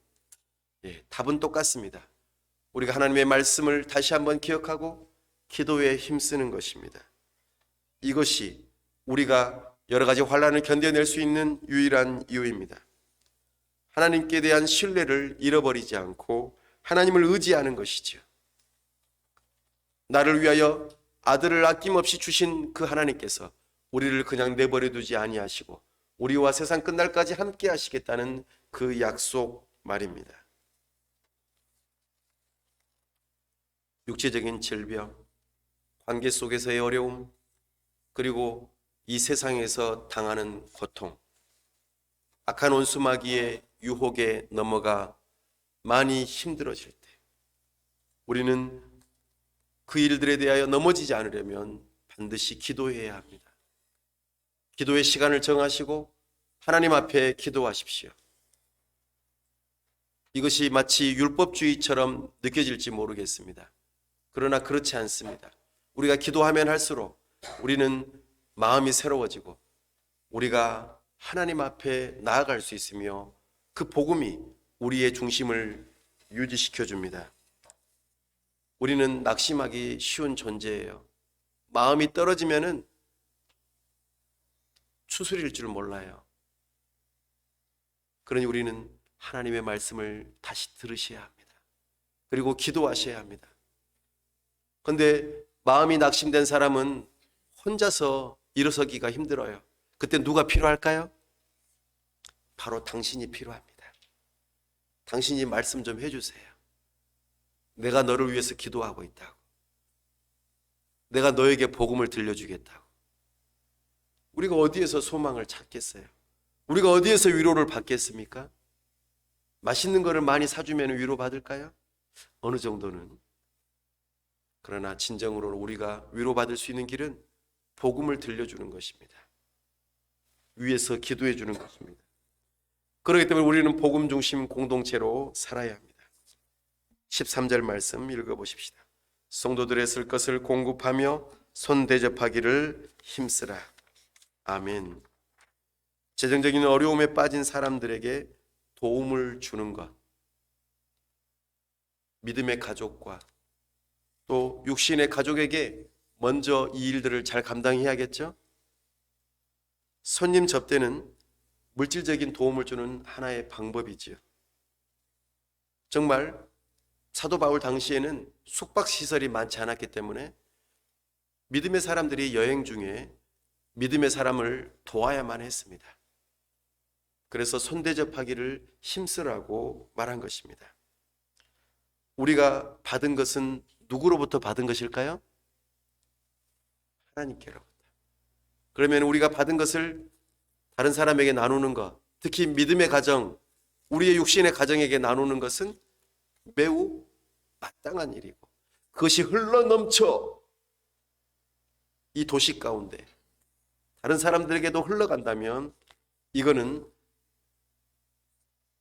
Speaker 1: 답은 똑같습니다. 우리가 하나님의 말씀을 다시 한번 기억하고 기도에 힘쓰는 것입니다. 이것이 우리가 여러 가지 환난을 견뎌낼 수 있는 유일한 이유입니다. 하나님께 대한 신뢰를 잃어버리지 않고 하나님을 의지하는 것이죠. 나를 위하여 아들을 아낌없이 주신 그 하나님께서 우리를 그냥 내버려 두지 아니하시고 우리와 세상 끝날까지 함께 하시겠다는 그 약속 말입니다. 육체적인 질병, 관계 속에서의 어려움, 그리고 이 세상에서 당하는 고통, 악한 원수마귀의 유혹에 넘어가 많이 힘들어질 때 우리는 그 일들에 대하여 넘어지지 않으려면 반드시 기도해야 합니다. 기도의 시간을 정하시고 하나님 앞에 기도하십시오. 이것이 마치 율법주의처럼 느껴질지 모르겠습니다. 그러나 그렇지 않습니다. 우리가 기도하면 할수록 우리는 마음이 새로워지고 우리가 하나님 앞에 나아갈 수 있으며 그 복음이 우리의 중심을 유지시켜 줍니다. 우리는 낙심하기 쉬운 존재예요. 마음이 떨어지면은 추스릴 줄 몰라요. 그러니 우리는 하나님의 말씀을 다시 들으셔야 합니다. 그리고 기도하셔야 합니다. 그런데 마음이 낙심된 사람은 혼자서 일어서기가 힘들어요. 그때 누가 필요할까요? 바로 당신이 필요합니다. 당신이 말씀 좀 해주세요. 내가 너를 위해서 기도하고 있다고. 내가 너에게 복음을 들려주겠다고. 우리가 어디에서 소망을 찾겠어요? 우리가 어디에서 위로를 받겠습니까? 맛있는 거를 많이 사주면 위로받을까요? 어느 정도는. 그러나 진정으로 우리가 위로받을 수 있는 길은 복음을 들려주는 것입니다. 위에서 기도해 주는 것입니다. 그렇기 때문에 우리는 복음 중심 공동체로 살아야 합니다. 13절 말씀 읽어보십시다. 성도들의 쓸 것을 공급하며 손 대접하기를 힘쓰라. 아멘. 재정적인 어려움에 빠진 사람들에게 도움을 주는 것, 믿음의 가족과 또 육신의 가족에게 먼저 이 일들을 잘 감당해야겠죠? 손님 접대는 물질적인 도움을 주는 하나의 방법이지요. 정말 사도 바울 당시에는 숙박시설이 많지 않았기 때문에 믿음의 사람들이 여행 중에 믿음의 사람을 도와야만 했습니다. 그래서 손대접하기를 힘쓰라고 말한 것입니다. 우리가 받은 것은 누구로부터 받은 것일까요? 하나님께로부터. 그러면 우리가 받은 것을 다른 사람에게 나누는 것, 특히 믿음의 가정, 우리의 육신의 가정에게 나누는 것은 매우 마땅한 일이고 그것이 흘러넘쳐 이 도시 가운데 다른 사람들에게도 흘러간다면 이거는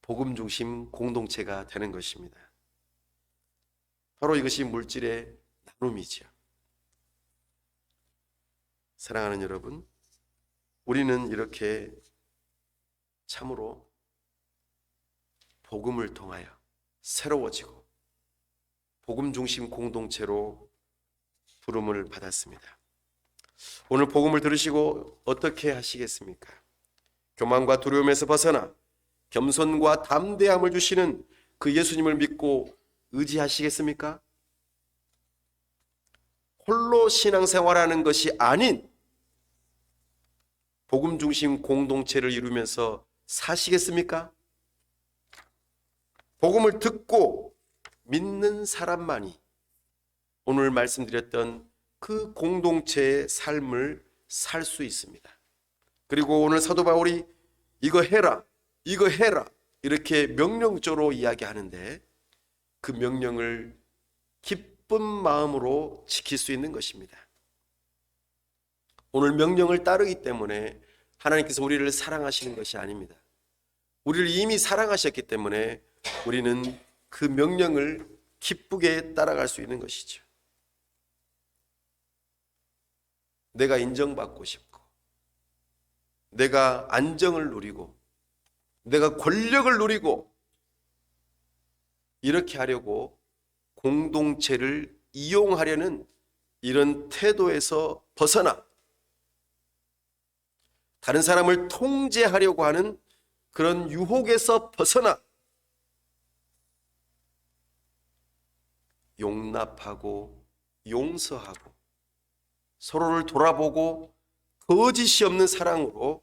Speaker 1: 복음 중심 공동체가 되는 것입니다. 바로 이것이 물질의 나눔이죠. 사랑하는 여러분, 우리는 이렇게 참으로 복음을 통하여 새로워지고 복음 중심 공동체로 부름을 받았습니다. 오늘 복음을 들으시고 어떻게 하시겠습니까? 교만과 두려움에서 벗어나 겸손과 담대함을 주시는 그 예수님을 믿고 의지하시겠습니까? 홀로 신앙생활하는 것이 아닌 복음 중심 공동체를 이루면서 사시겠습니까? 복음을 듣고 믿는 사람만이 오늘 말씀드렸던 그 공동체의 삶을 살 수 있습니다. 그리고 오늘 사도 바울이 이거 해라, 이거 해라 이렇게 명령조로 이야기하는데 그 명령을 기쁜 마음으로 지킬 수 있는 것입니다. 오늘 명령을 따르기 때문에 하나님께서 우리를 사랑하시는 것이 아닙니다. 우리를 이미 사랑하셨기 때문에 우리는 그 명령을 기쁘게 따라갈 수 있는 것이죠. 내가 인정받고 싶고 내가 안정을 누리고 내가 권력을 누리고 이렇게 하려고 공동체를 이용하려는 이런 태도에서 벗어나 다른 사람을 통제하려고 하는 그런 유혹에서 벗어나 용납하고 용서하고 서로를 돌아보고 거짓이 없는 사랑으로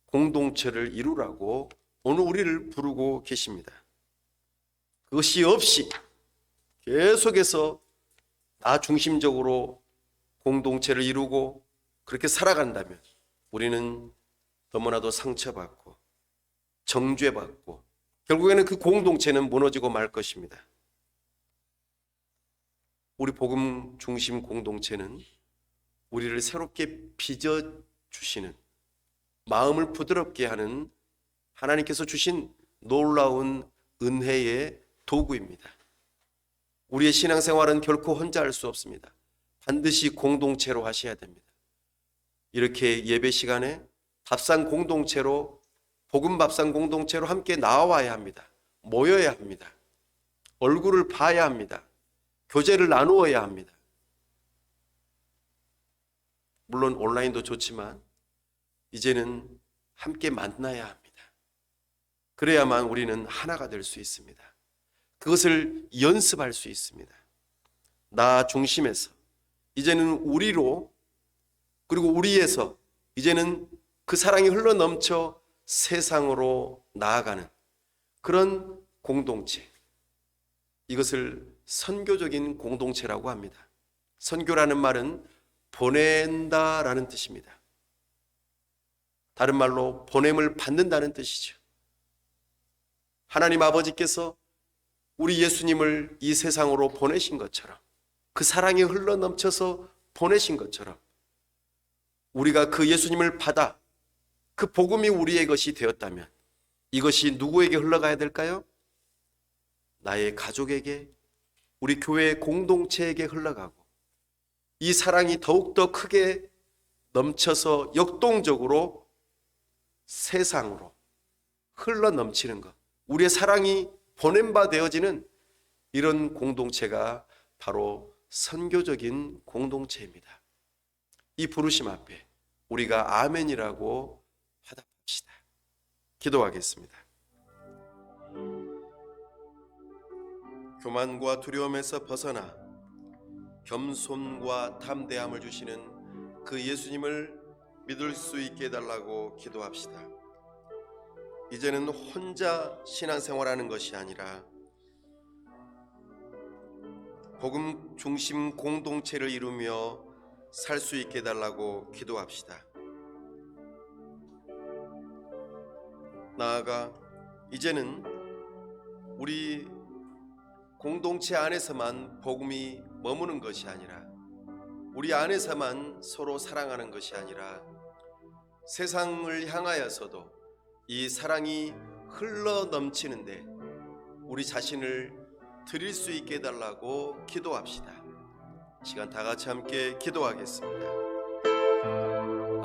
Speaker 1: 공동체를 이루라고 오늘 우리를 부르고 계십니다. 그것이 없이 계속해서 나 중심적으로 공동체를 이루고 그렇게 살아간다면 우리는 너무나도 상처받고 정죄받고 결국에는 그 공동체는 무너지고 말 것입니다. 우리 복음 중심 공동체는 우리를 새롭게 빚어주시는 마음을 부드럽게 하는 하나님께서 주신 놀라운 은혜의 도구입니다. 우리의 신앙생활은 결코 혼자 할 수 없습니다. 반드시 공동체로 하셔야 됩니다. 이렇게 예배 시간에 밥상 공동체로, 복음 밥상 공동체로 함께 나와야 합니다. 모여야 합니다. 얼굴을 봐야 합니다. 교제를 나누어야 합니다. 물론 온라인도 좋지만 이제는 함께 만나야 합니다. 그래야만 우리는 하나가 될 수 있습니다. 그것을 연습할 수 있습니다. 나 중심에서 이제는 우리로, 그리고 우리에서 이제는 그 사랑이 흘러넘쳐 세상으로 나아가는 그런 공동체, 이것을 선교적인 공동체라고 합니다. 선교라는 말은 보낸다라는 뜻입니다. 다른 말로 보냄을 받는다는 뜻이죠. 하나님 아버지께서 우리 예수님을 이 세상으로 보내신 것처럼, 그 사랑이 흘러넘쳐서 보내신 것처럼 우리가 그 예수님을 받아 그 복음이 우리의 것이 되었다면 이것이 누구에게 흘러가야 될까요? 나의 가족에게, 우리 교회 공동체에게 흘러가고, 이 사랑이 더욱더 크게 넘쳐서 역동적으로 세상으로 흘러넘치는 것, 우리의 사랑이 보낸 바 되어지는 이런 공동체가 바로 선교적인 공동체입니다. 이 부르심 앞에 우리가 아멘이라고 화답합시다. 기도하겠습니다. 교만과 두려움에서 벗어나 겸손과 담대함을 주시는 그 예수님을 믿을 수 있게 해달라고 기도합시다. 이제는 혼자 신앙생활하는 것이 아니라 복음 중심 공동체를 이루며 살 수 있게 해달라고 기도합시다. 나아가 이제는 우리 공동체 안에서만 복음이 머무는 것이 아니라, 우리 안에서만 서로 사랑하는 것이 아니라 세상을 향하여서도 이 사랑이 흘러 넘치는데 우리 자신을 드릴 수 있게 해달라고 기도합시다. 시간 다 같이 함께 기도하겠습니다.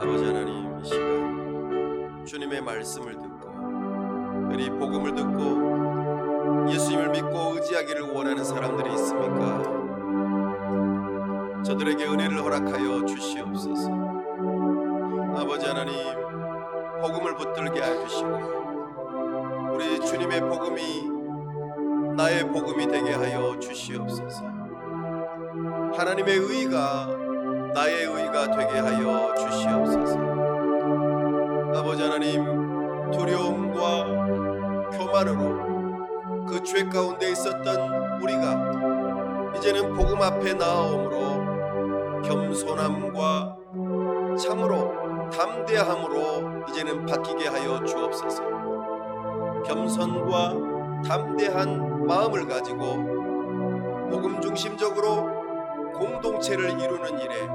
Speaker 1: 아버지 하나님, 이 시간 주님의 말씀을 듣고, 그리 복음을 듣고 예수님을 믿고 의지하기를 원하는 사람들이 있습니까? 저들에게 은혜를 허락하여 주시옵소서. 아버지 하나님, 복음을 붙들게 해주시고 우리 주님의 복음이 나의 복음이 되게 하여 주시옵소서. 하나님의 의가 나의 의가 되게 하여 주시옵소서. 아버지 하나님, 두려움과 교만으로 그 죄 가운데 있었던 우리가 이제는 복음 앞에 나아옴으로 겸손함과 참으로 담대함으로 이제는 바뀌게 하여 주옵소서. 겸손과 담대한 마음을 가지고 복음 중심적으로 공동체를 이루는 일에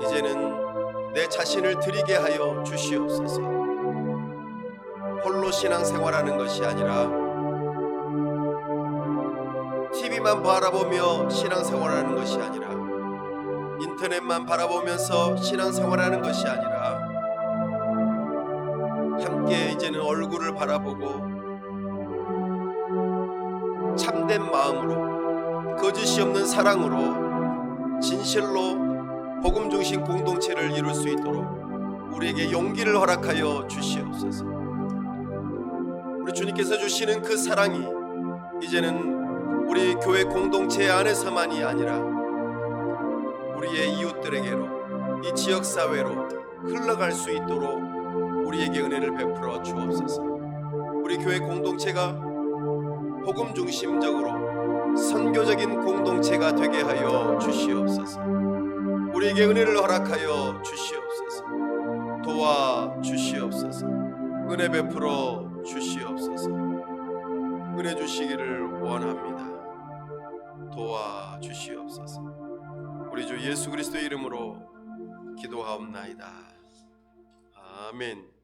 Speaker 1: 이제는 내 자신을 드리게 하여 주시옵소서. 홀로 신앙생활하는 것이 아니라 TV만 바라보며 신앙생활하는 것이 아니라, 인터넷만 바라보면서 신앙생활하는 것이 아니라, 함께 이제는 얼굴을 바라보고 참된 마음으로, 거짓이 없는 사랑으로 진실로 복음 중심 공동체를 이룰 수 있도록 우리에게 용기를 허락하여 주시옵소서. 우리 주님께서 주시는 그 사랑이 이제는 우리 교회 공동체 안에서만이 아니라 우리의 이웃들에게로, 이 지역사회로 흘러갈 수 있도록 우리에게 은혜를 베풀어 주옵소서. 우리 교회 공동체가 복음 중심적으로 선교적인 공동체가 되게 하여 주시옵소서. 우리에게 은혜를 허락하여 주시옵소서. 도와 주시옵소서. 은혜 베풀어 주시옵소서. 은혜 주시기를 원합니다. 도와 주시옵소서. 우리 주 예수 그리스도의 이름으로 기도하옵나이다. 아멘.